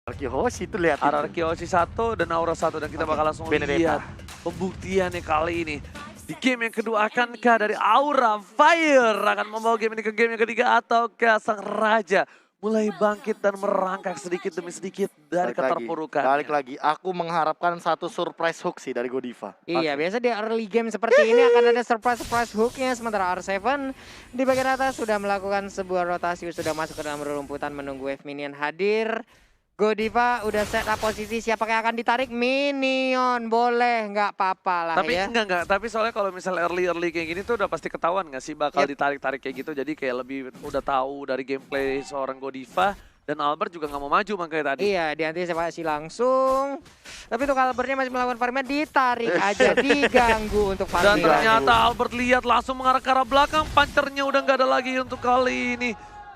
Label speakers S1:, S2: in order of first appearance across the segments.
S1: Arki Hoshi itu lihat
S2: Araki Hoshi 1 dan Aura 1 dan kita bakal langsung
S1: Benedetta.
S2: lihat pembuktiannya kali ini. Di game yang kedua akankah dari Aura Fire akan membawa game ini ke game yang ketiga ataukah sang raja mulai bangkit dan merangkak sedikit demi sedikit dari keterpurukan.
S1: Balik lagi, aku mengharapkan satu surprise hook sih dari Godiva.
S3: Iya, biasa di early game seperti ini akan ada surprise hooknya. Sementara R7 di bagian atas sudah melakukan sebuah rotasi, sudah masuk ke dalam rumputan menunggu wave minion hadir. Godiva udah set up posisi, siapa yang akan ditarik? Minion, boleh, nggak apa-apa lah
S2: Tapi
S3: ya.
S2: enggak, tapi soalnya kalau misalnya early kayak gini tuh udah pasti ketahuan nggak sih bakal ditarik-tarik kayak gitu. Jadi kayak lebih udah tahu dari gameplay seorang Godiva. Dan Albert juga nggak mau maju makanya tadi.
S3: Iya, diantisipasi langsung. Tapi untuk Albertnya masih melakukan farmnya, ditarik aja, diganggu untuk
S2: Dan
S3: farming.
S2: ternyata Albert lihat langsung mengarah ke arah belakang, punchernya udah nggak ada lagi untuk kali ini.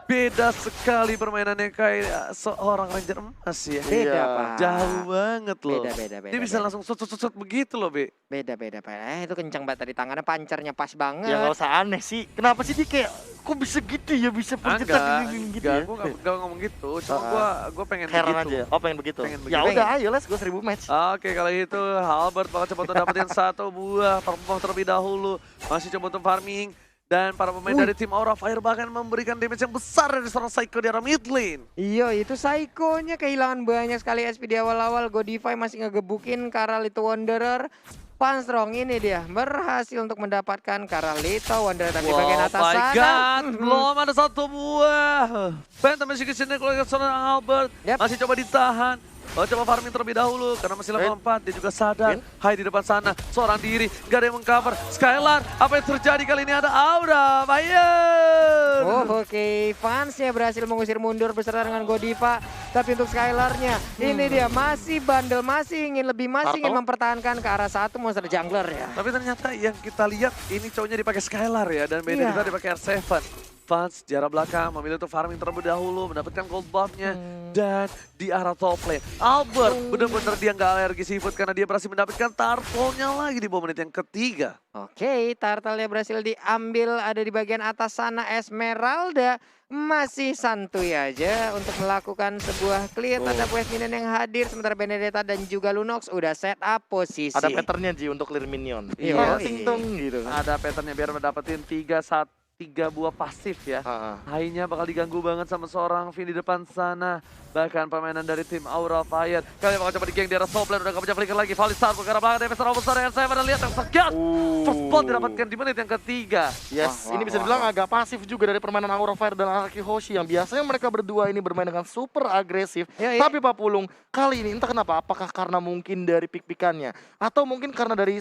S2: Beda sekali permainannya kayak seorang Ranger emas ya.
S3: Beda,
S1: Iya.
S3: Pak.
S2: Jauh banget loh.
S3: Beda.
S2: Dia bisa langsung sut begitu loh, Be.
S3: Beda, Pak. Itu kencang banget tadi tangannya, pancernya pas banget.
S1: Ya nggak usah aneh sih. Kenapa sih dia kayak kok bisa gitu ya, bisa percetan gitu ya?
S2: Gue gak ngomong gitu. Cuma gue pengen
S1: Heran
S2: begitu.
S1: aja. Oh pengen begitu.
S2: Pengen
S1: Ya
S2: begitu.
S1: udah, ayo let's go 1000 match.
S2: Oke, kalau itu Albert bakal coba untuk dapetin satu buah perempuan terlebih dahulu. Masih coba untuk farming. Dan para pemain dari tim Aura Fire bahkan memberikan damage yang besar dari seorang Psycho di arah mid lane.
S3: Iya, itu Psycho-nya kehilangan banyak sekali SP di awal-awal. Godiva masih ngegebukin Little Wanderer. Panstrong ini dia berhasil untuk mendapatkan Little Wanderer tapi bagian atas
S2: my
S3: sana.
S2: God, belum ada satu buah. Phantom masih kesini kalau seorang Albert.
S3: Yep.
S2: Masih coba ditahan. Oh, coba farming terlebih dahulu karena masih level 4. Dia juga sadar. Hai di depan sana, seorang diri. Gak ada yang mengcover. Skylar, apa yang terjadi kali ini ada Aura Fire.
S3: Oh, oke. Fansnya berhasil mengusir mundur beserta dengan Godiva. Tapi untuk Skylarnya, ini dia masih bandel, masih ingin ingin mempertahankan ke arah satu monster jungler ya.
S2: Tapi ternyata yang kita lihat ini cowoknya dipakai Skylar ya. Dan Benedetta dipakai R7. Fans di arah belakang memilih untuk farming terlebih dahulu, mendapatkan gold buff-nya. Dan di arah top lane, Albert benar-benar dia nggak alergi seafood karena dia berhasil mendapatkan turtle-nya lagi di bawah menit yang ketiga.
S3: Oke, turtle-nya berhasil diambil, ada di bagian atas sana Esmeralda. Masih santuy aja untuk melakukan sebuah clear terhadap wave minion yang hadir. Sementara Benedetta dan juga Lunox udah set up posisi.
S1: Ada patternnya Ji untuk clear minion.
S3: Iya.
S1: Ting tong gitu.
S2: Ada patternnya biar mendapetin 3 buah pasif ya. Hainya bakal diganggu banget sama seorang Vin di depan sana. Bahkan permainan dari tim Aura Fire. Kalian bakal coba digeng di arah top lane. Udah gak bisa flicker lagi. Valistar ke arah belakang. Defensor besar yang saya pada lihat yang segat. First blood didapatkan di menit yang ketiga.
S1: Yes, ini bisa dibilang agak pasif juga dari permainan Aura Fire dan Araki Hoshi yang biasanya mereka berdua ini bermain dengan super agresif. Tapi Pak Pulung, kali ini entah kenapa, apakah karena mungkin dari pick-pickannya atau mungkin karena dari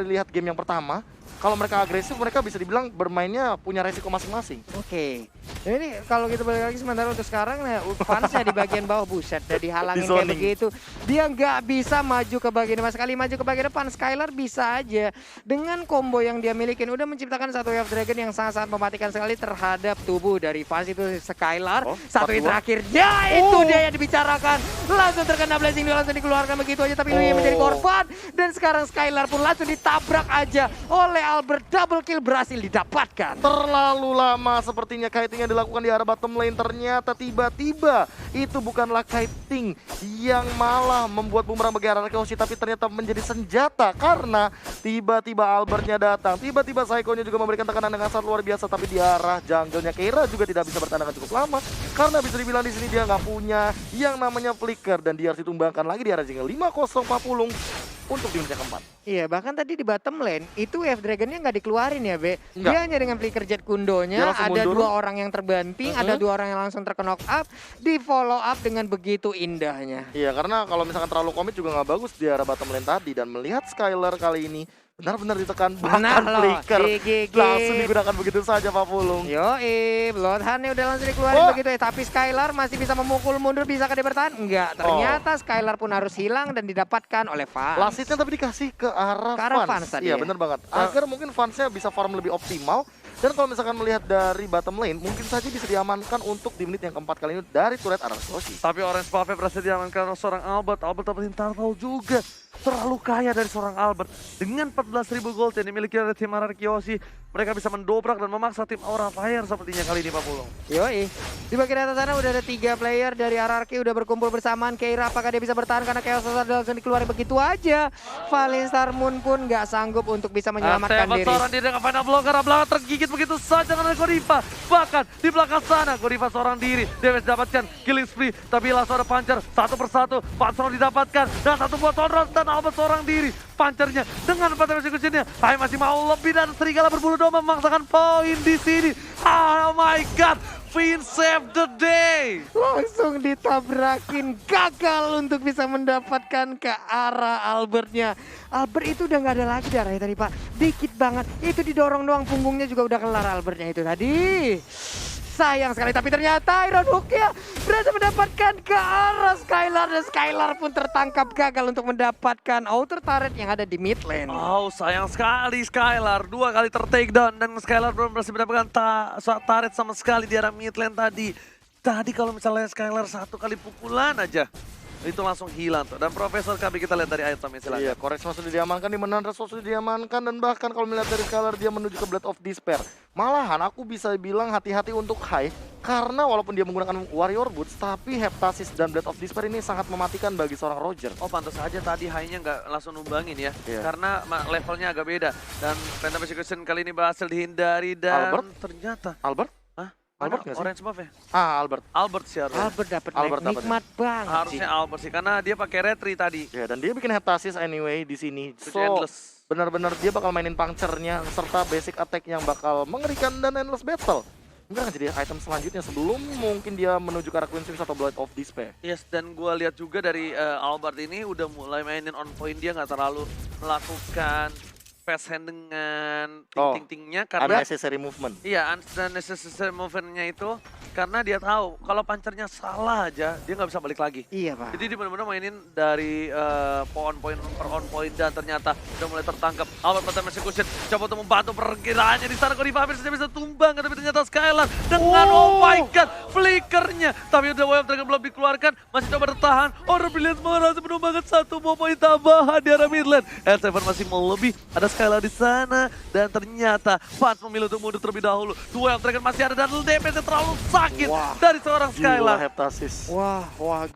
S1: lihat game yang pertama, kalau mereka agresif mereka bisa dibilang bermainnya punya resiko masing-masing.
S3: Oke. Dan ini kalau kita balik lagi sementara untuk sekarang ya fansnya di bagian bawah, buset udah dihalangin kayak begitu. Dia nggak bisa maju ke bagian depan, sekali maju ke bagian depan Skylar bisa aja. Dengan combo yang dia milikin udah menciptakan satu wave dragon yang sangat-sangat mematikan sekali terhadap tubuh dari fans itu Skylar. Satu yang terakhir, ya itu dia yang dibicarakan. Langsung terkena blessing, langsung dikeluarkan begitu aja tapi Lui menjadi korban. Dan sekarang Skylar pun langsung ditabrak aja oleh Albert. Double kill berhasil didapatkan.
S1: Terlalu lama sepertinya kiting yang dilakukan di arah bottom lane. Ternyata tiba-tiba itu bukanlah kiting yang malah membuat bumerang bagi Araki Hoshi, tapi ternyata menjadi senjata karena tiba-tiba Albertnya datang. Tiba-tiba Psycho-nya juga memberikan tekanan dengan sangat luar biasa, tapi di arah jungle-nya Keira juga tidak bisa bertahan dengan cukup lama karena bisa dibilang di sini dia nggak punya yang namanya flicker dan dia harus ditumbangkan lagi di arah jungle 5-0 Papulung untuk di menit yang keempat.
S3: Iya, bahkan tadi di bottom lane itu wave dragonnya nggak dikeluarin ya, Be.
S1: Enggak.
S3: Dia hanya dengan flicker jet kundonya,
S1: Dia langsung
S3: ada
S1: mundur.
S3: 2 orang yang terbanting, ada 2 orang yang langsung terknock up, di follow up dengan begitu indahnya.
S1: Iya, karena kalau misalkan terlalu komit juga nggak bagus di arah bottom lane tadi. Dan melihat Skylar kali ini benar-benar ditekan, bahkan flicker langsung digunakan begitu saja Pak Pulung.
S3: Yoi, Bloodhound-nya udah langsung dikeluarin begitu ya. Tapi Skylar masih bisa memukul mundur, bisa dia bertahan? Enggak, ternyata Skylar pun harus hilang dan didapatkan oleh Fans.
S1: Lasitnya tapi dikasih ke arah
S3: Fans tadi
S1: Iya
S3: ya.
S1: benar banget. Agar mungkin fansnya bisa farm lebih optimal. Dan kalau misalkan melihat dari bottom lane, mungkin saja bisa diamankan untuk di menit yang keempat kali ini dari turret Araki Hoshi.
S2: Tapi Orange Buff berhasil diamankan oleh seorang Albert. Albert dapetin turtle juga. terlalu kaya dari seorang Albert. Dengan 14.000 gold yang dimiliki oleh tim RRQ Yoshi, mereka bisa mendobrak dan memaksa tim Aura Fire sepertinya kali ini Pak Pulung.
S3: Yoi, di bagian atas sana udah ada 3 player dari RRQ udah berkumpul bersamaan. Keira apakah dia bisa bertahan karena Chaos langsung dikeluarin begitu aja. Valinstar Moon pun nggak sanggup untuk bisa menyelamatkan diri.
S2: Seorang diri dengan final blocker, belakang tergigit begitu saja dengan Godiva. Bahkan di belakang sana Godiva seorang diri, damage dapatkan, killing spree, tapi langsung ada Pancer satu persatu. Pancer didapatkan dan satu buat Tonron dan Albert seorang diri. Pancernya dengan 4 damage execution-nya, tapi masih mau lebih dan Serigala berbulu domba memaksakan poin di sini. Oh my god, Finn save the day.
S3: Langsung ditabrakin, gagal untuk bisa mendapatkan ke arah Albertnya. Albert itu udah nggak ada lagi darahnya tadi Pak, dikit banget. Itu didorong doang, punggungnya juga udah kelar Albertnya itu tadi. Sayang sekali, tapi ternyata Iron Hook ya berhasil mendapatkan ke arah Skylar. Dan Skylar pun tertangkap gagal untuk mendapatkan outer turret yang ada di mid lane.
S2: Oh, sayang sekali Skylar. 2 kali ter-takedown dan Skylar belum berhasil mendapatkan turret sama sekali di arah mid lane tadi. Tadi kalau misalnya Skylar 1 kali pukulan aja, itu langsung hilang tuh. Dan Profesor KB kita lihat dari itemnya silakan.
S1: Iya, Koreksma sudah diamankan, di mana sudah diamankan, dan bahkan kalau melihat dari Skylar dia menuju ke Blade of Despair. Malahan aku bisa bilang hati-hati untuk Hai, karena walaupun dia menggunakan Warrior Boots, tapi Heptasis dan Blade of Despair ini sangat mematikan bagi seorang Roger.
S2: Oh, pantas saja tadi Hai-nya nggak langsung numbangin ya,
S1: Iya.
S2: karena levelnya agak beda. Dan Phantom Execution kali ini berhasil dihindari dan
S1: Albert?
S2: ternyata
S1: Albert?
S2: Hah?
S1: Albert
S2: Mana
S1: nggak sih?
S2: orange buff ya?
S1: Albert.
S2: Albert sih harusnya.
S3: Albert dapat
S1: Albert dapat
S3: nikmat banget
S2: Harusnya
S3: sih.
S2: Albert sih, karena dia pakai retri tadi.
S1: Ya, dan dia bikin Heptasis anyway di sini.
S2: Itu
S1: So,
S2: endless.
S1: benar-benar dia bakal mainin puncture-nya serta basic attack yang bakal mengerikan dan endless battle. Mungkin akan jadi item selanjutnya sebelum mungkin dia menuju ke arah Queen Sims atau Blade of Despair.
S2: Yes, dan gua lihat juga dari Albert ini udah mulai mainin on point, dia nggak terlalu melakukan fast hand dengan ting-ting-tingnya karena
S1: Unnecessary movement.
S2: iya, unnecessary movement-nya itu karena dia tahu kalau pancernya salah aja dia nggak bisa balik lagi.
S3: Iya Pak.
S2: Jadi dia benar-benar mainin dari on point per on point dan ternyata udah mulai tertangkap. Albert Phantom Execution coba untuk membantu perkiraannya di sana. Godiva hampir saja bisa tumbang, tapi ternyata Skylar dengan oh my god flickernya. Tapi udah Wave Dragon belum dikeluarkan, masih coba bertahan. Order Brilliant berhasil menumbangkan 1 poin tambahan di arah mid lane. L7 masih mau lebih, ada Skylar di sana dan ternyata Fans memilih untuk mundur terlebih dahulu. Wave Dragon masih ada dan damage terlalu sakit dari seorang Skylar.
S1: Gila Heptasis.
S3: Wah,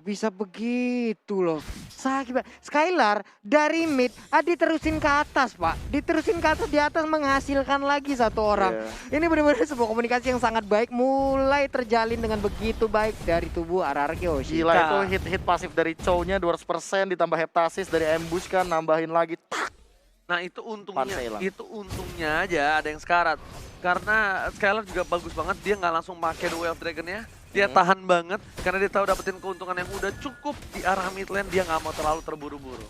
S3: bisa begitu loh. Sakit Pak. Skylar dari mid, diterusin ke atas Pak. Diterusin ke atas, di atas menghasilkan lagi satu orang. Ini benar-benar sebuah komunikasi yang sangat baik. Mulai terjalin dengan begitu baik dari tubuh RRQ Yoshi.
S1: Gila itu hit pasif dari Chow-nya 200% ditambah Heptasis dari ambush kan nambahin lagi. Tak.
S2: Nah itu
S1: Pansela.
S2: untungnya aja ada yang sekarat. Karena Skylar juga bagus banget, dia nggak langsung pakai Wave Dragon-nya. Dia tahan banget, karena dia tahu dapetin keuntungan yang udah cukup di arah mid lane, dia nggak mau terlalu terburu-buru.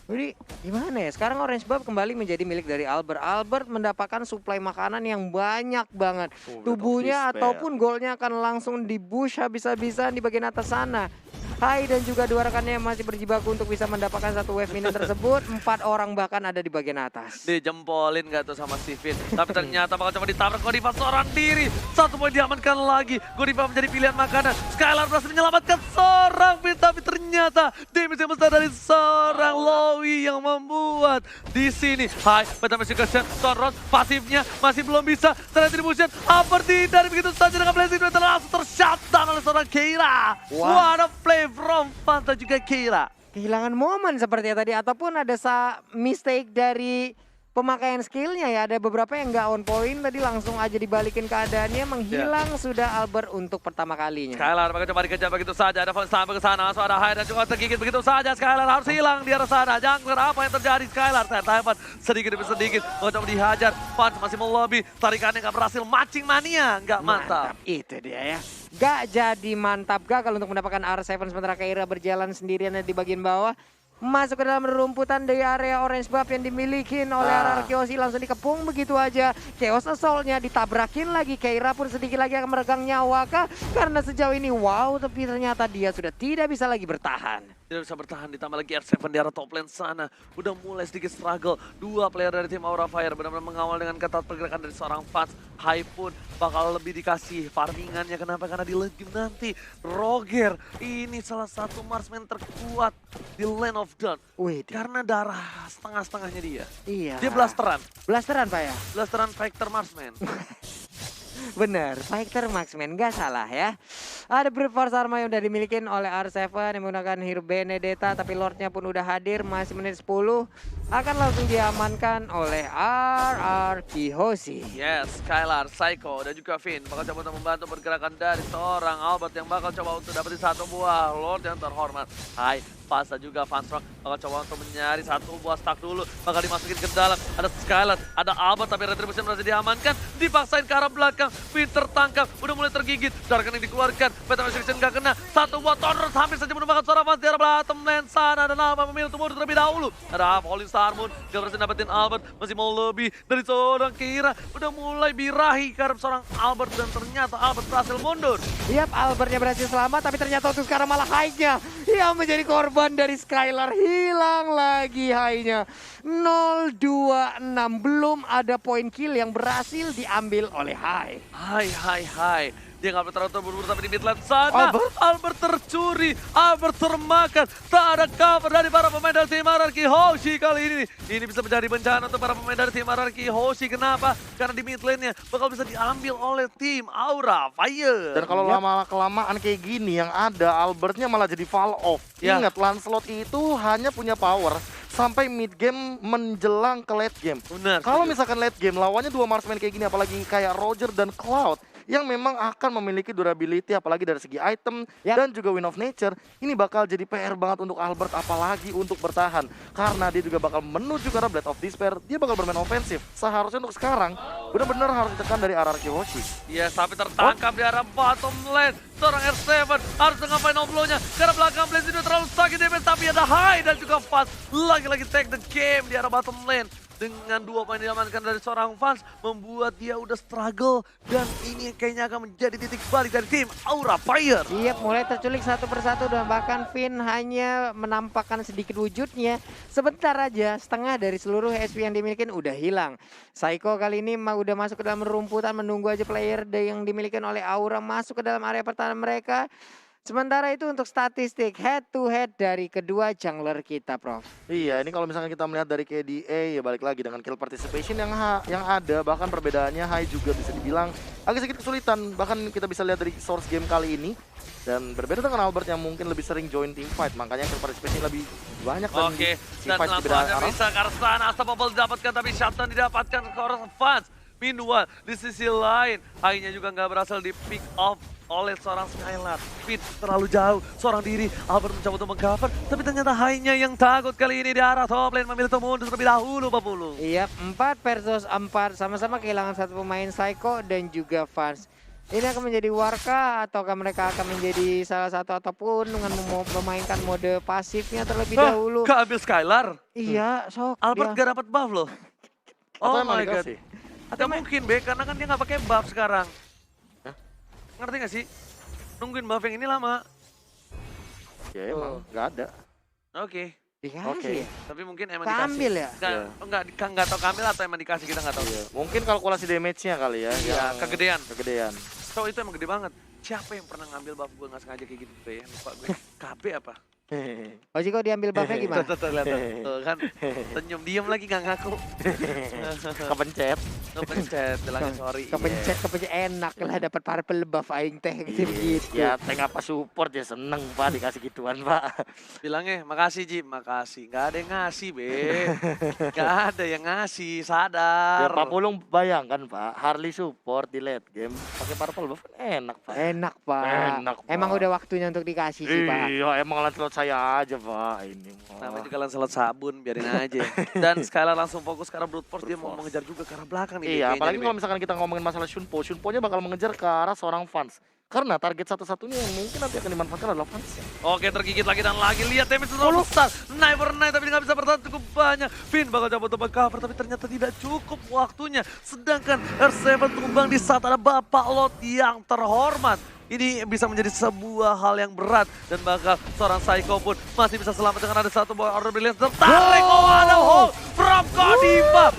S3: Jadi gimana ya, sekarang Orange Buff kembali menjadi milik dari Albert. Albert mendapatkan suplai makanan yang banyak banget. Tubuhnya ataupun golnya akan langsung di-bush habis-habisan di bagian atas sana. Hai dan juga 2 rekannya yang masih berjibaku untuk bisa mendapatkan 1 wave minion tersebut. 4 orang bahkan ada di bagian atas.
S2: Dijempolin gak tuh sama Steven. Tapi ternyata bakal coba ditabrak Godiva seorang diri. 1 poin diamankan lagi. Godiva menjadi pilihan makanan. Skylar berhasil menyelamatkan seorang Finn. Tapi ternyata damage yang besar dari seorang Lowy yang membuat di sini. Hai, Phantom Execution, Tonron pasifnya masih belum bisa. Ternyata dibution. Aperti dari begitu saja dengan blessing langsung tershutdown oleh seorang Keira. What a play from Fanta juga Keira.
S3: Kehilangan momen sepertinya tadi, ataupun ada mistake dari pemakaian skillnya ya. Ada beberapa yang nggak on point tadi, langsung aja dibalikin keadaannya, menghilang sudah Albert untuk pertama kalinya.
S2: Skylar bakal coba dikejar begitu saja, ada Fallen sampai ke sana, langsung ada Hai dan juga tergigit begitu saja. Skylar harus hilang di arah sana. Jangan apa yang terjadi Skylar, Taipan sedikit demi sedikit mau coba dihajar. Fans masih melobi, tarikannya nggak berhasil, matching mania nggak mantap.
S3: Itu dia ya. Gak jadi mantap, gagal untuk mendapatkan R7, sementara Keira berjalan sendirian di bagian bawah. Masuk ke dalam rumputan dari area Orange Buff yang dimiliki oleh RRQ Yoshi, langsung dikepung begitu aja. Chaos Assault-nya ditabrakin lagi. Keira pun sedikit lagi akan meregang nyawa kah? Karena sejauh ini wow, tapi ternyata dia sudah tidak bisa lagi bertahan.
S2: Tidak bisa bertahan, ditambah lagi R7 di arah top lane sana. Udah mulai sedikit struggle. 2 player dari tim Aura Fire benar-benar mengawal dengan ketat pergerakan dari seorang Fans. Hai pun bakal lebih dikasih farmingannya. Kenapa? Karena di lane game nanti Roger ini salah satu marksman terkuat di lane of of Dawn.
S3: Wih,
S2: Karena darah setengah-setengahnya dia.
S3: iya.
S2: Dia blasteran.
S3: Blasteran Pak ya?
S2: Blasteran Factor Marksman.
S3: Bener, Fighter Marksman, nggak salah ya. Ada Brute Force Armor yang udah dimiliki oleh R7 yang menggunakan Hero Benedetta, tapi Lordnya pun udah hadir, masih menit 10. Akan langsung diamankan oleh RR Kihoshi.
S2: Yes, Skylar, Psycho, dan juga Finn bakal coba untuk membantu pergerakan dari seorang Albert yang bakal coba untuk dapetin satu buah Lord yang terhormat. Hai, Fasa juga Fansrock bakal coba untuk mencari satu buah stack dulu, bakal dimasukin ke dalam. Ada Skylar, ada Albert, tapi Retribution berhasil diamankan, dipaksain ke arah belakang. Finn tertangkap, udah mulai tergigit, Darkan yang dikeluarkan, Peter Restriction gak kena. Satu buah Thunderous hampir saja menumbangkan suara Fans di arah bottom lane sana, dan Alba memilih untuk mundur terlebih dahulu. Ada Falling Star Moon, gak berhasil dapetin Albert, masih mau lebih dari seorang Kira. Udah mulai birahi ke arah seorang Albert, dan ternyata Albert berhasil mundur.
S3: Yap, Albertnya berhasil selamat, tapi ternyata untuk sekarang malah high-nya yang menjadi korban dari Skylar. Hilang lagi high-nya. 0-2-6, belum ada poin kill yang berhasil diambil oleh High.
S2: Hai. Dia nggak terlalu terburu-buru tapi di mid lane sana. Albert tercuri, Albert termakan. Tak ada cover dari para pemain dari tim RRQ Hoshi kali ini. Ini bisa menjadi bencana untuk para pemain dari tim RRQ Hoshi. Kenapa? Karena di mid lane-nya bakal bisa diambil oleh tim Aura Fire.
S1: Dan kalau lama-kelamaan kayak gini yang ada Albertnya malah jadi fall off.
S2: Ya.
S1: Ingat, Lancelot itu hanya punya power sampai mid game menjelang ke late game.
S2: Benar.
S1: Kalau misalkan late game lawannya dua marksman kayak gini, apalagi kayak Roger dan Cloud yang memang akan memiliki durability apalagi dari segi item dan juga Wind of Nature, ini bakal jadi PR banget untuk Albert apalagi untuk bertahan karena dia juga bakal menuju ke arah Blade of Despair. Dia bakal bermain ofensif. Seharusnya untuk sekarang benar-benar harus ditekan dari RRQ Hoshi.
S2: Iya, tapi tertangkap di arah bottom lane. Seorang R7 harus dengan final blow-nya. Karena belakang Blaze itu terlalu sakit damage, tapi ada High dan juga Fast. Lagi-lagi take the game di arah bottom lane. Dengan dua poin diamankan dari seorang Fans, membuat dia udah struggle. Dan ini kayaknya akan menjadi titik balik dari tim Aura Fire.
S3: Iya, mulai terculik satu persatu dan bahkan Finn hanya menampakkan sedikit wujudnya. Sebentar aja, setengah dari seluruh SP yang dimiliki udah hilang. Psycho kali ini udah masuk ke dalam rumputan, menunggu aja player yang dimiliki oleh Aura masuk ke dalam area pertahanan mereka. Sementara itu untuk statistik head to head dari kedua jungler kita, Prof.
S1: Iya, ini kalau misalkan kita melihat dari KDA ya balik lagi dengan kill participation yang ada, bahkan perbedaannya High juga bisa dibilang agak sedikit kesulitan. Bahkan kita bisa lihat dari source game kali ini. Dan berbeda dengan Albert yang mungkin lebih sering join team fight, makanya kill participation lebih banyak dan
S2: Oke,
S1: team
S2: dan
S1: fight di
S2: langsung
S1: beda
S2: ada
S1: arah.
S2: bisa ke arah sana. Unstoppable didapatkan tapi shutdown didapatkan ke arah Fans. Meanwhile, di sisi lain, High-nya juga nggak berhasil di pick off oleh seorang Skylar. Fit terlalu jauh, seorang diri. Albert mencoba untuk mengcover, tapi ternyata High-nya yang takut kali ini di arah top lane memilih untuk mundur terlebih dahulu, Pak Pulu.
S3: Iya, 4 versus 4, sama-sama kehilangan satu pemain Psycho dan juga Fans. Ini akan menjadi Warka ataukah mereka akan menjadi salah satu ataupun dengan memainkan mode pasifnya terlebih dahulu.
S2: Keambil Skylar.
S3: Iya, sok
S2: Albert
S3: dia.
S2: gak dapat buff loh.
S1: Atau
S2: Oh
S1: emang
S2: my god.
S1: dikasih?
S2: Atau mungkin Be, karena kan dia nggak pakai buff sekarang.
S1: Hah?
S2: Ngerti gak sih? Nungguin buff yang ini lama.
S1: Ya emang nggak ada.
S2: Oke.
S3: Dikasih
S1: Oke.
S3: ya?
S2: Tapi mungkin emang
S3: Keambil
S2: dikasih.
S3: ya?
S2: Nggak tahu kambil atau emang dikasih, kita nggak tahu.
S1: Iya. Mungkin kalkulasi damage-nya kali ya.
S2: Iya,
S1: yang
S2: kegedean.
S1: Kegedean.
S2: So itu emang gede banget. Siapa yang pernah ngambil buff gue nggak sengaja kayak gitu Be? Lupa gue. KB apa?
S3: Ojiko diambil buffnya gimana?
S2: Tuh, lihat tuh kan. Senyum diem lagi nggak ngaku.
S1: Kepencet.
S2: Kepencet, bilangnya sorry.
S3: Kepencet enak lah dapat purple buff aing teh gitu.
S1: Ya tank apa support ya seneng Pak dikasih gituan Pak.
S2: Bilangnya makasih Ji, makasih. Nggak ada yang ngasih Be. Nggak ada yang ngasih,
S1: Ya
S2: sadar.
S1: Pak Pulung bayangkan Pak, Harley support di late game pakai purple buff kan enak Pak.
S3: Enak, Pak.
S1: Enak, Pak.
S3: Emang udah waktunya untuk dikasih sih, Pak.
S1: Iya emang Lancelot saya aja Pak ini mah.
S2: Namanya juga Lancelot sabun, biarin aja. Dan Skylar langsung fokus ke arah Brute Force, dia mau mengejar juga ke arah belakang nih.
S1: Iya
S2: kayaknya
S1: apalagi
S2: nih,
S1: kalau
S2: Be.
S1: misalkan kita ngomongin masalah Shunpo, Shunpo-nya bakal mengejar ke arah seorang fans. Karena target satu-satunya yang mungkin nanti akan dimanfaatkan adalah fans.
S2: Oke, tergigit lagi dan lagi. Lihat damage terlalu besar. Never night tapi nggak bisa bertahan cukup banyak. Finn bakal coba untuk cover tapi ternyata tidak cukup waktunya. Sedangkan R7 tumbang di saat ada Bapak Lot yang terhormat. Ini bisa menjadi sebuah hal yang berat dan bakal seorang Psycho pun masih bisa selamat dengan ada satu buah order brilliance tertarik. Oh, ada hold from Godiva.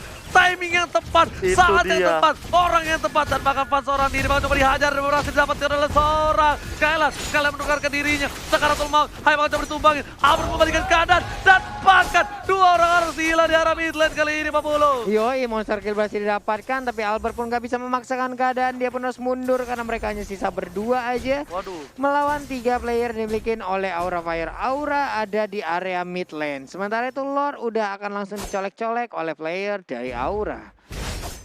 S2: timing yang tepat,
S1: Itu
S2: saat yang
S1: dia.
S2: tepat, orang yang tepat, dan bahkan fans seorang diri coba dihajar dan berhasil didapatkan oleh seorang Skylar. Skylar menukarkan dirinya, Sakaratul Maut, Hai bakal coba ditumbangin, Albert membalikan keadaan, dan bahkan dua orang harus hilang di arah mid lane kali ini, Pak Polo.
S3: Yoi, monster kill berhasil didapatkan, tapi Albert pun gak bisa memaksakan keadaan, dia pun harus mundur karena mereka hanya sisa berdua aja.
S2: Waduh.
S3: Melawan 3 player dimiliki oleh Aura Fire. Aura ada di area mid lane. Sementara itu Lord udah akan langsung dicolek-colek oleh player dari Aura.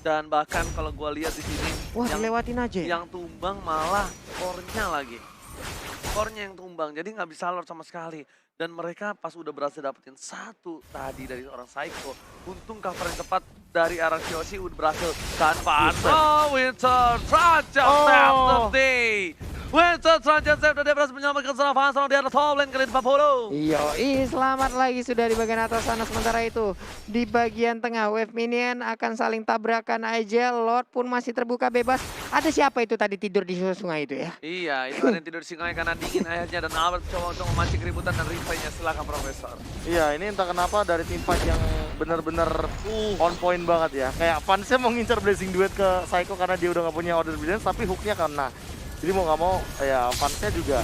S2: Dan bahkan kalau gua lihat di sini,
S3: Wah, dilewatin aja ya?
S2: yang tumbang malah core-nya lagi. Core-nya yang tumbang, jadi nggak bisa Lord sama sekali. Dan mereka pas udah berhasil dapetin satu tadi dari orang Psycho, untung cover yang tepat dari arah Kyoshi udah berhasil tanpa Winter Trajan save the day. Winter Trajan save the day berhasil menyelamatkan seorang fans di atas top lane kali ini, Pak Polo.
S3: Yoi, selamat lagi sudah di bagian atas sana. Sementara itu di bagian tengah wave minion akan saling tabrakan aja. Lord pun masih terbuka bebas. Ada siapa itu tadi tidur di sungai itu ya?
S2: Iya, itu ada yang tidur di sungai karena dingin akhirnya, dan Albert coba untuk memancing keributan dan replaynya. Silakan Profesor.
S1: Iya, ini entah kenapa dari tim fight yang benar-benar on point banget ya. Kayak fansnya mau ngincar Blazing Duet ke Psycho karena dia udah gak punya Order Brilliance, tapi hooknya kena. Jadi mau gak mau ya fansnya juga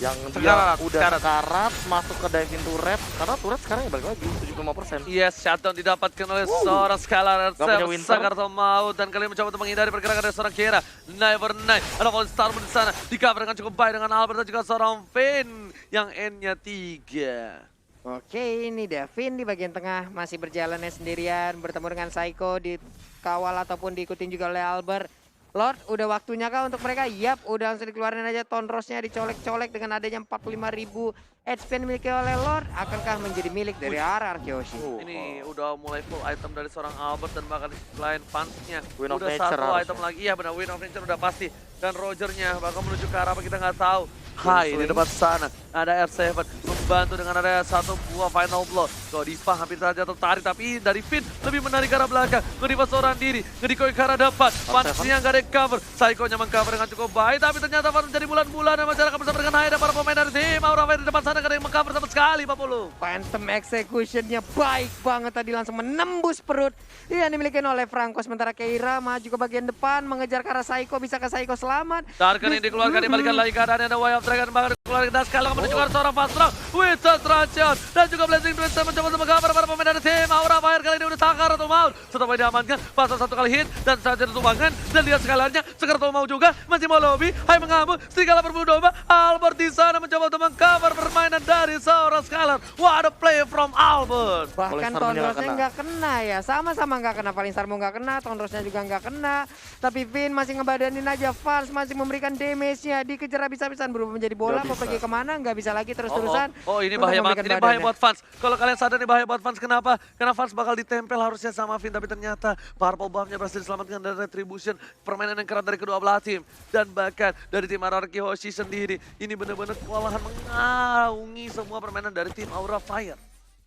S1: yang dia udah sekarat masuk ke diving turret, karena turret sekarang ya balik lagi 75%.
S2: Yes, shutdown didapatkan oleh seorang Skylar
S1: Gak punya Winter.
S2: Sakarto Maut, dan kalian mencoba untuk menghindari pergerakan dari seorang Kira. Never Night, ada Fall Star di sana, di cover dengan cukup baik dengan Albert dan juga seorang Finn yang N-nya 3.
S3: Oke, ini Davin di bagian tengah masih berjalannya sendirian bertemu dengan Psycho, dikawal ataupun diikutin juga oleh Albert. Lord, udah waktunya kah untuk mereka? Yap, udah langsung dikeluarin aja Tonrosnya, dicolek-colek dengan adanya 45.000 HP yang dimiliki oleh Lord. Akankah menjadi milik dari arah Kyoshi?
S2: Ini udah mulai full item dari seorang Albert, dan bahkan di selain fansnya
S1: Win of
S2: udah
S1: Nature
S2: satu
S1: harusnya.
S2: item lagi. Iya benar, Win of Nature udah pasti. Dan Rogernya bakal menuju ke arah apa kita nggak tahu. Hai, di depan sana ada R7 membantu dengan ada satu buah final blow. Godiva hampir saja tertarik, tapi dari Finn lebih menarik ke arah belakang. Godiva seorang diri, ngedikoi ke arah depan. Fansnya nggak ada cover, Psycho-nya meng-cover dengan cukup baik, tapi ternyata Fans menjadi bulan-bulan dan masyarakat bersama dengan Hai dan para pemain dari tim Aura Fire di depan sana gak ada yang meng-cover sama sekali, Pak Polo.
S3: Phantom Execution-nya baik banget tadi, langsung menembus perut. Iya, dimiliki oleh Franco. Sementara Keira maju ke bagian depan, mengejar ke arah Psycho. Bisa ke Psycho selamat.
S2: Darkan ini dikeluarkan, dibalikan lagi keadaannya, ada Way of Dragon bahkan dikeluarkan dan sekali menuju ke arah seorang fast rock. Winter Trajan dan juga Blazing Duet mencoba untuk meng-cover para pemain dari tim Aura Fire kali ini udah Sakaratul Maut. Setelah diamankan, pasal satu kali hit dan saja ditumbangkan, dan lihat sekalarnya Sakaratul Maut juga masih mau lobby. Hai mengamuk, Serigala berburu domba. Albert di sana mencoba untuk meng-cover permainan dari seorang Skylar. What a play from Albert.
S3: Bahkan
S1: Valinstar
S3: Tonrosnya nggak kena ya, sama-sama nggak kena. Valinstar mau nggak kena, Tonrosnya juga nggak kena. Tapi Finn masih ngebadanin aja, Vans masih memberikan damage-nya, dikejar habis-habisan berubah menjadi bola. Mau pergi kemana nggak bisa lagi terus-terusan.
S2: Oh, ini
S3: untuk
S2: bahaya banget,
S3: memberikan
S2: ini bahaya
S3: badannya.
S2: buat fans. Kalau kalian sadar ini bahaya buat fans, kenapa? Karena fans bakal ditempel harusnya sama Finn, tapi ternyata Purple Buff-nya berhasil diselamatkan dari Retribution. Permainan yang keras dari kedua belah tim. Dan bahkan dari tim Araki Hoshi sendiri, ini benar-benar kewalahan mengaungi semua permainan dari tim Aura Fire.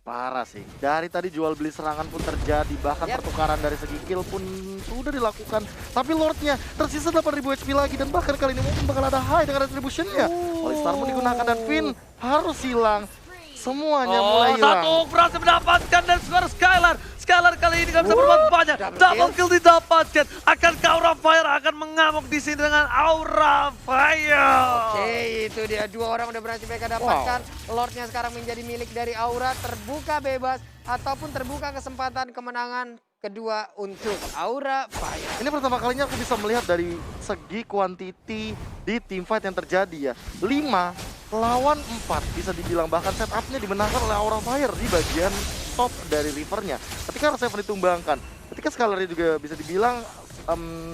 S1: Parah sih. Dari tadi jual beli serangan pun terjadi, bahkan pertukaran dari segi kill pun sudah dilakukan. Tapi Lordnya tersisa 8.000 HP lagi, dan bahkan kali ini mungkin bakal ada High dengan retribution-nya. Oleh Starmoon digunakan dan Finn harus hilang. Semuanya mulai hilang.
S2: Satu berhasil mendapatkan dan skor Skylar. Skylar kali ini nggak bisa berbuat banyak. Double kill didapatkan. Akankah Aura Fire akan mengamuk di sini dengan Aura Fire?
S3: Oke, itu dia, dua orang udah berhasil mereka dapatkan. Lordnya sekarang menjadi milik dari Aura, terbuka bebas ataupun terbuka kesempatan kemenangan kedua untuk Aura Fire.
S1: Ini pertama kalinya aku bisa melihat dari segi quantity di team fight yang terjadi ya. 5 lawan 4 bisa dibilang, bahkan setupnya dimenangkan oleh Aura Fire di bagian top dari rivernya. Ketika Seven ditumbangkan, ketika Scalarnya juga bisa dibilang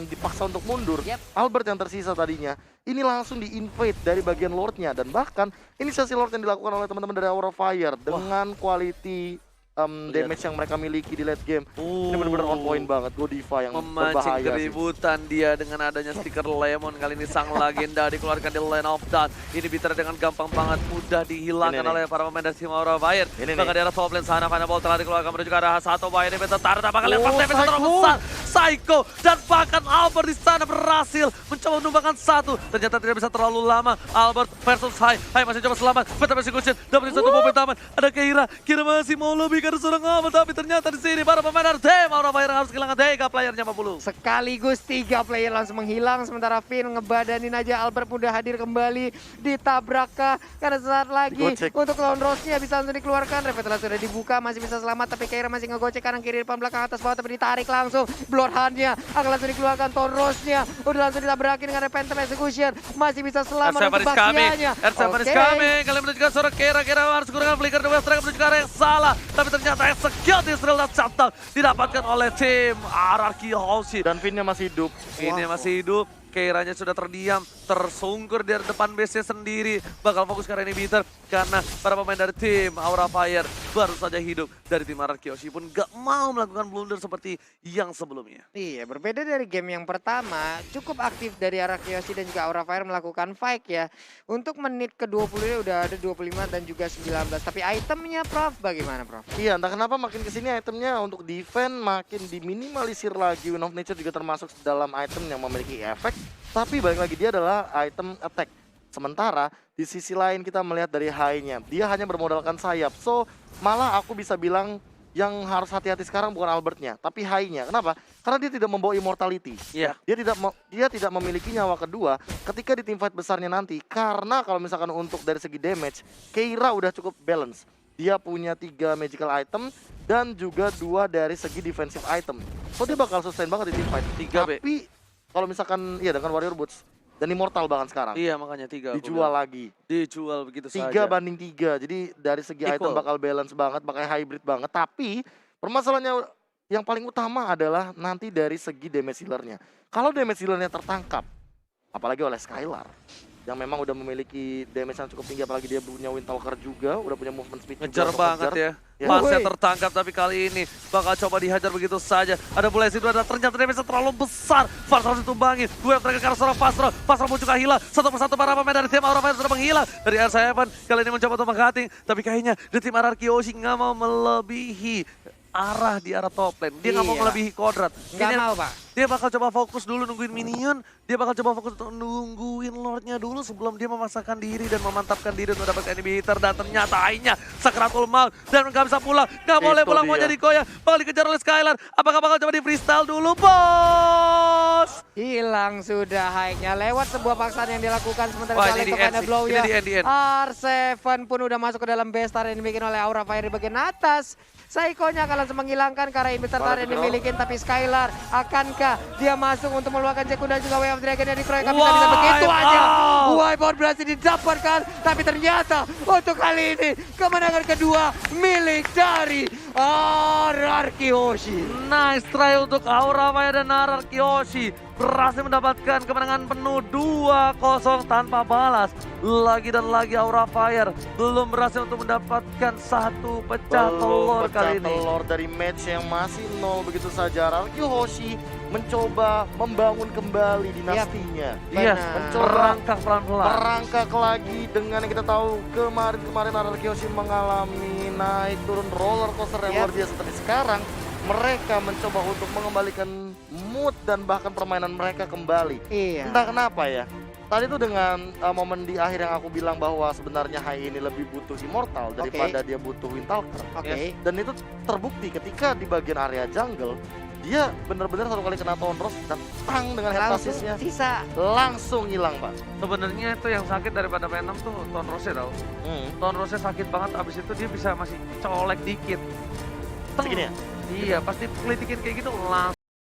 S1: dipaksa untuk mundur. Albert yang tersisa tadinya, ini langsung di-invade dari bagian Lordnya, dan bahkan inisiasi Lord yang dilakukan oleh teman-teman dari Aura Fire dengan quality damage yang mereka miliki di late game. Ini benar-benar on point banget. Godiva yang
S2: memancing
S1: berbahaya sih.
S2: keributan dia dengan adanya stiker Lemon. Kali ini sang legenda dikeluarkan di Lane of Dawn. Ini bicara dengan gampang banget, mudah dihilangkan
S1: Ini
S2: oleh para pemain dari tim Aura Fire.
S1: Ini
S2: Bahkan di arah top lane sana, Final Ball telah dikeluarkan menuju ke arah satu bahaya. Ini bisa taruh, apakah lepas
S1: Oh,
S2: damage
S1: Psycho.
S2: terbesar. Psycho. Dan bahkan Albert di sana berhasil mencoba menumbangkan satu. Ternyata tidak bisa terlalu lama. Albert versus Hai. Hai masih coba selamat. Betul execution. Dapat satu momen taman. Ada Keira. Kira masih mau lebih karena seorang Albert. Tapi ternyata di sini para pemain dari tim Aura Fire harus kehilangan 3 playernya 50.
S3: Sekaligus 3 player langsung menghilang. Sementara Finn ngebadanin aja. Albert udah hadir kembali. Ditabrak kah? Karena saat lagi
S1: Digocek.
S3: untuk Lone Rose-nya bisa langsung dikeluarkan. Revitalize sudah dibuka. Masih bisa selamat. Tapi Keira masih ngegocek kanan kiri depan belakang atas bawah. Tapi ditarik langsung. Bloodhound-nya akan langsung dikeluarkan. Lone Rose-nya udah langsung ditabrakin dengan Phantom Execution. Masih bisa selamat untuk bagiannya.
S2: R7 is coming. Kalian menunjukkan seorang Keira. Keira harus kurangkan flicker. The West Dragon menunjukkan arah yang salah. Tapi ternyata execute Israel dan shutdown didapatkan oleh tim RRQ Hoshi.
S1: Dan Finn-nya masih hidup.
S2: Ini
S1: Wow.
S2: masih hidup. Keiranya sudah terdiam, tersungkur di depan base-nya sendiri. Bakal fokus ke arena inhibitor karena para pemain dari tim Aura Fire baru saja hidup. Dari tim RRQ Hoshi pun gak mau melakukan blunder seperti yang sebelumnya.
S3: Iya, berbeda dari game yang pertama, cukup aktif dari arah Kiyoshi dan juga Aura Fire melakukan fight ya. Untuk menit ke-20 ini udah ada 25 dan juga 19. Tapi itemnya Prof, bagaimana Prof?
S1: Iya, entah kenapa makin kesini itemnya untuk defense makin diminimalisir lagi. Wind of Nature juga termasuk dalam item yang memiliki efek. Tapi balik lagi dia adalah item attack. Sementara di sisi lain kita melihat dari high-nya. Dia hanya bermodalkan sayap. So malah aku bisa bilang yang harus hati-hati sekarang bukan Albertnya, tapi high-nya. Kenapa? Karena dia tidak membawa immortality.
S2: Iya.
S1: Dia tidak memiliki nyawa kedua ketika di teamfight besarnya nanti. Karena kalau misalkan untuk dari segi damage, Keira udah cukup balance. Dia punya 3 magical item dan juga 2 dari segi defensive item. So dia bakal sustain banget di teamfight.
S2: 3 B.
S1: Tapi kalau misalkan iya dengan Warrior Boots dan Immortal bahkan sekarang
S2: Iya makanya 3.
S1: dijual lagi.
S2: Dijual begitu
S1: 3
S2: saja.
S1: banding 3. Jadi dari segi item
S2: Equal.
S1: bakal balance banget, bakal hybrid banget. Tapi permasalahannya yang paling utama adalah nanti dari segi damage healer-nya. Kalau damage healer-nya tertangkap, apalagi oleh Skylar yang memang udah memiliki damage yang cukup tinggi, apalagi dia punya Windtalker juga, udah punya movement speed juga
S2: Ngejar
S1: untuk
S2: banget
S1: ngejar.
S2: ya.
S1: Ya.
S2: Pasnya
S3: Woi.
S2: tertangkap tapi kali ini bakal coba dihajar begitu saja. Ada Blaze itu ada ternyata damage terlalu besar. Fars harus ditumbangin. Dua yang terakhir karena seorang Pasro. Pasro pun juga hilang. Satu persatu para pemain dari tim Aura Fire sudah menghilang. Dari R7 kali ini mencoba untuk mengcutting. Tapi kayaknya di tim RRQ Hoshi nggak mau melebihi arah di arah top lane. Dia nggak mau
S3: Iya.
S2: melebihi kodrat.
S3: Nggak
S2: Ini
S3: mau Pak.
S2: dia bakal coba fokus dulu nungguin minion. Dia bakal coba fokus untuk nungguin lordnya dulu sebelum dia memasakkan diri dan memantapkan diri untuk dapat inhibitor. Dan ternyata akhirnya Sakratul Maut dan nggak bisa pulang. Nggak boleh
S1: Itu
S2: pulang mau
S1: dia.
S2: jadi koya. Bakal dikejar oleh Skylar. Apakah bakal coba di freestyle dulu bos?
S3: Hilang sudah high-nya lewat sebuah paksaan yang dilakukan sementara
S2: Wah,
S3: kali
S2: ini di
S3: kepada
S2: end sih.
S3: Blow
S2: Ini
S3: ya.
S2: di end.
S3: R7 pun udah masuk ke dalam base turret yang dibikin oleh Aura Fire di bagian atas. Psycho-nya akan langsung menghilangkan karena inhibitor turret yang dimiliki, tapi Skylar akankah dia masuk untuk meluarkan Jakun dan juga Way of Dragon yang dikeroyok, tapi bisa begitu
S2: Wipe
S3: aja.
S2: out.
S3: Wipeout berhasil didapatkan, tapi ternyata untuk kali ini kemenangan kedua milik dari RRQ Hoshi.
S2: Nice try untuk Aura Fire dan RRQ Hoshi. Berhasil mendapatkan kemenangan penuh 2-0 tanpa balas. Lagi dan lagi Aura Fire belum berhasil untuk mendapatkan satu pecah telur
S1: pecah
S2: kali ini.
S1: telur dari match yang masih 0 begitu saja. RRQ Hoshi mencoba membangun kembali dinastinya.
S2: Iya,
S3: Benar.
S1: Mencoba
S2: merangkak pelan-pelan.
S1: merangkak lagi dengan yang kita tahu kemarin RRQ Hoshi mengalami naik turun roller coaster yang
S3: Yap.
S1: luar biasa. Tapi sekarang mereka mencoba untuk mengembalikan mood dan bahkan permainan mereka kembali.
S3: Iya.
S1: Entah kenapa ya. Tadi tuh dengan momen di akhir yang aku bilang bahwa sebenarnya Hai ini lebih butuh Immortal daripada dia butuh Windtalker.
S3: Oke.
S1: Dan itu terbukti ketika di bagian area jungle, dia benar-benar satu kali kena Tonros dan tang dengan
S3: Langsung
S1: headasisnya
S3: sisa.
S1: langsung hilang, Pak.
S2: Sebenarnya itu yang sakit daripada Phantom tuh Ton Rose tau. Ton Rose sakit banget, abis itu dia bisa masih colek dikit. Teng.
S1: Segini ya?
S2: Iya, pasti kelitikin kayak gitu langsung